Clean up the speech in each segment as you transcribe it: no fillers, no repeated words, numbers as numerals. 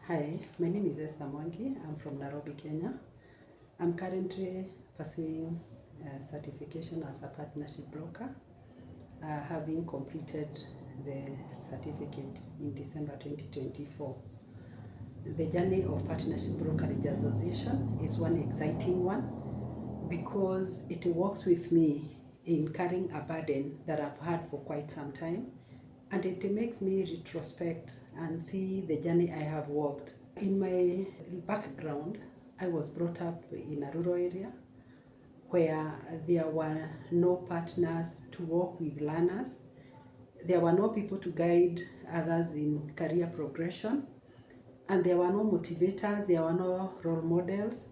Hi, my name is Esther Mwangi. I'm from Nairobi, Kenya. I'm currently pursuing certification as a partnership broker, having completed the certificate in December 2024. The journey of Partnership Brokerage Association is one exciting one because it works with me in carrying a burden that I've had for quite some time, and it makes me retrospect and see the journey I have walked. In my background, I was brought up in a rural area where there were no partners to work with learners. There were no people to guide others in career progression, and there were no motivators, there were no role models,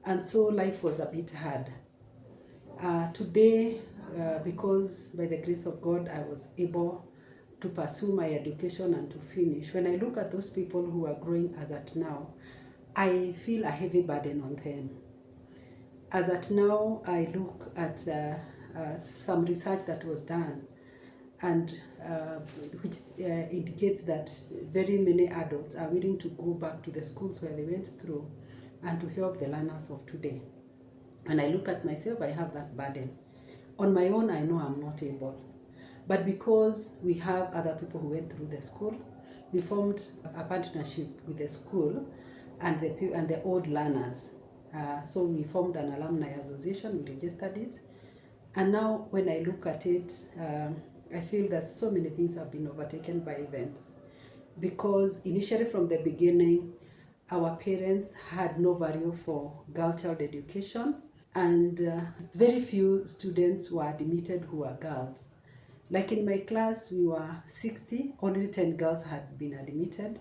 and so life was a bit hard. Today, because by the grace of God, I was able to pursue my education and to finish. When I look at those people who are growing as at now, I feel a heavy burden on them. As at now, I look at some research that was done, and which indicates that very many adults are willing to go back to the schools where they went through and to help the learners of today. When I look at myself, I have that burden. On my own, I know I'm not able. But because we have other people who went through the school, we formed a partnership with the school and the old learners. So we formed an alumni association, we registered it. And now when I look at it, I feel that so many things have been overtaken by events. Because initially from the beginning, our parents had no value for girl child education, and very few students were admitted who were girls. Like in my class, we were 60, only 10 girls had been admitted.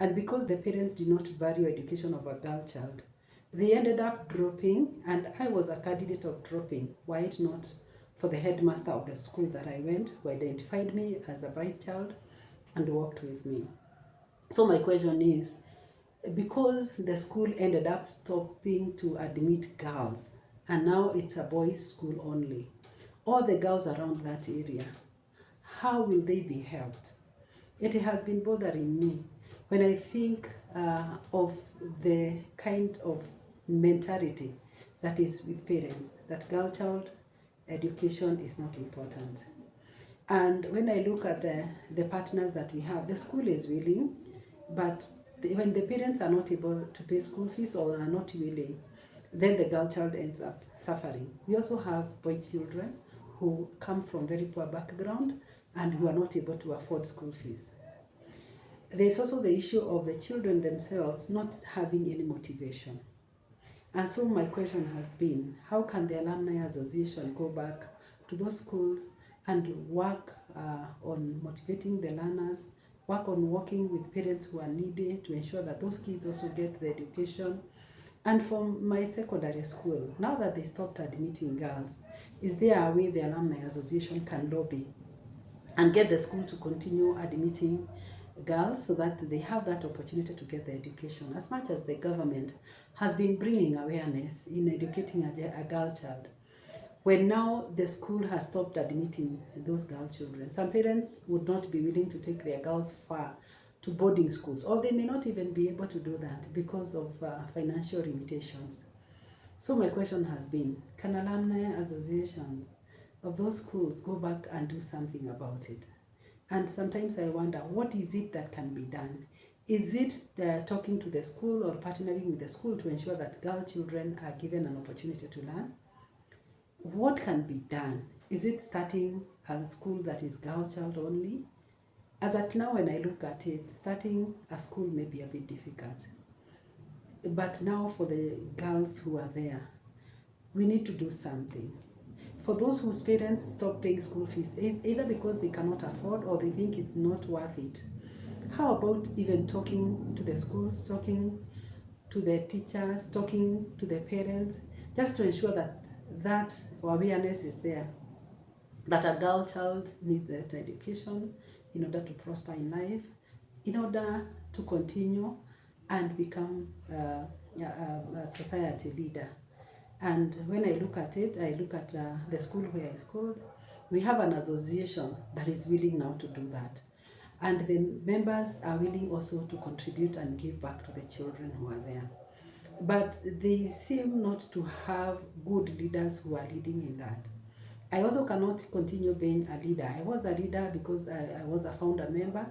And because the parents did not value education of a girl child, they ended up dropping, and I was a candidate of dropping, were it not for the headmaster of the school that I went, who identified me as a bright child and worked with me. So my question is, because the school ended up stopping to admit girls, and now it's a boys' school only, all the girls around that area, how will they be helped? It has been bothering me when I think of the kind of mentality that is with parents, that girl child education is not important. And when I look at the partners that we have, the school is willing, but when the parents are not able to pay school fees or are not willing, then the girl child ends up suffering. We also have boy children who come from very poor background and who are not able to afford school fees. There's also the issue of the children themselves not having any motivation. And so my question has been, how can the Alumni Association go back to those schools and work on motivating the learners, work on working with parents who are needy to ensure that those kids also get the education. And from my secondary school, now that they stopped admitting girls, is there a way the Alumni Association can lobby and get the school to continue admitting girls so that they have that opportunity to get the education? As much as the government has been bringing awareness in educating a girl child, when now the school has stopped admitting those girl children, some parents would not be willing to take their girls far to boarding schools, or they may not even be able to do that because of financial limitations. So my question has been, can alumni associations of those schools go back and do something about it? And sometimes I wonder, what is it that can be done? Is it talking to the school or partnering with the school to ensure that girl children are given an opportunity to learn? What can be done? Is it starting a school that is girl child only? As at now, when I look at it, starting a school may be a bit difficult. But now for the girls who are there, we need to do something. For those whose parents stop paying school fees, either because they cannot afford or they think it's not worth it, how about even talking to the schools, talking to the teachers, talking to the parents, just to ensure that that awareness is there, that a girl child needs that education in order to prosper in life, in order to continue and become a society leader. And when I look at it, I look at the school where I schooled. We have an association that is willing now to do that. and the members are willing also to contribute and give back to the children who are there. But they seem not to have good leaders who are leading in that. I also cannot continue being a leader. I was a leader because I was a founder member,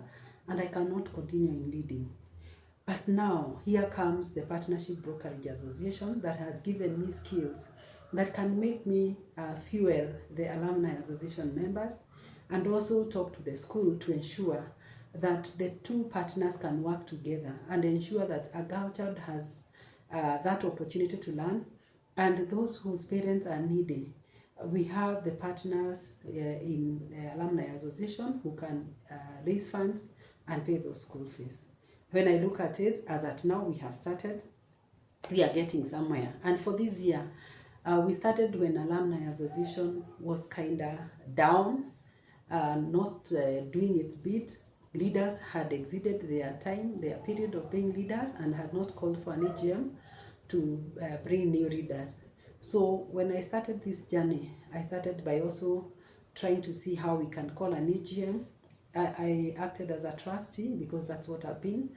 and I cannot continue in leading. But now, here comes the Partnership Brokerage Association that has given me skills that can make me fuel the Alumni Association members, and also talk to the school to ensure that the two partners can work together and ensure that a girl child has that opportunity to learn, and those whose parents are needy. We have the partners in the Alumni Association who can raise funds and pay those school fees. When I look at it, as at now we have started, we are getting somewhere. And for this year, we started when Alumni Association was kind of down, not doing its bit. Leaders had exceeded their time, their period of being leaders, and had not called for an AGM to bring new leaders. So when I started this journey, I started by also trying to see how we can call an AGM. I acted as a trustee because that's what I've been.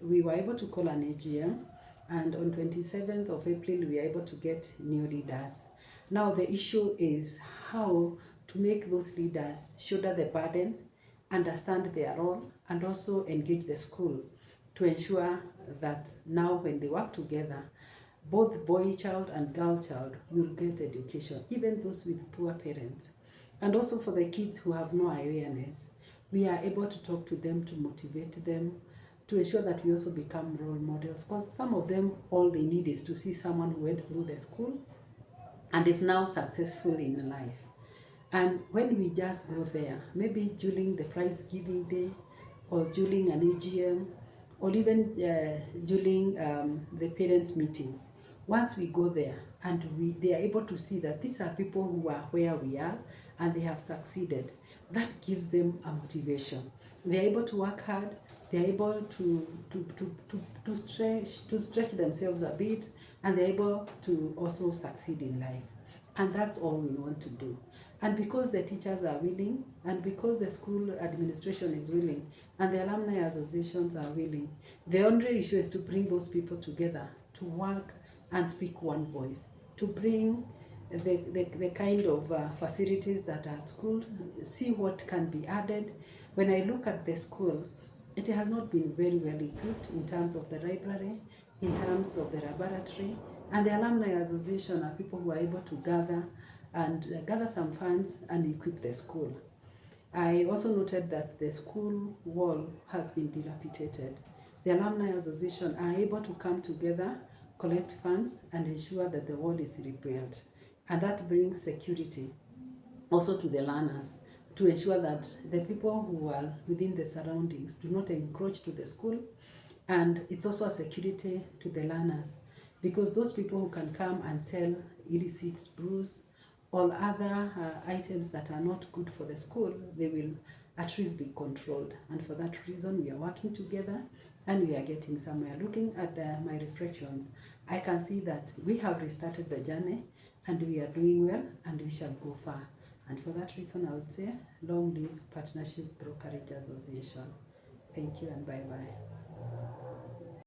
We were able to call an AGM, and on 27th of April, we were able to get new leaders. Now the issue is how to make those leaders shoulder the burden, understand their role, and also engage the school to ensure that now when they work together, both boy child and girl child will get education, even those with poor parents. And also for the kids who have no awareness, we are able to talk to them, to motivate them, to ensure that we also become role models. Because some of them, all they need is to see someone who went through the school and is now successful in life. And when we just go there, maybe during the prize giving day, or during an AGM, or even during the parents meeting, once we go there and they are able to see that these are people who are where we are and they have succeeded, that gives them a motivation. They are able to work hard, they are able to stretch themselves a bit, and they are able to also succeed in life. And that's all we want to do. And because the teachers are willing, and because the school administration is willing, and the alumni associations are willing, the only issue is to bring those people together to work and speak one voice, to bring the kind of facilities that are at school, see what can be added. When I look at the school, it has not been very well equipped in terms of the library, in terms of the laboratory, and the alumni association are people who are able to gather some funds and equip the school. I also noted that the school wall has been dilapidated. The alumni association are able to come together, collect funds, and ensure that the wall is rebuilt. And that brings security also to the learners, to ensure that the people who are within the surroundings do not encroach to the school. And it's also a security to the learners, because those people who can come and sell illicit brews or other items that are not good for the school, they will at least be controlled. And for that reason, we are working together and we are getting somewhere. Looking at my reflections, I can see that we have restarted the journey and we are doing well, and we shall go far. And for that reason, I would say, long live Partnership Brokerage Association. Thank you and bye-bye.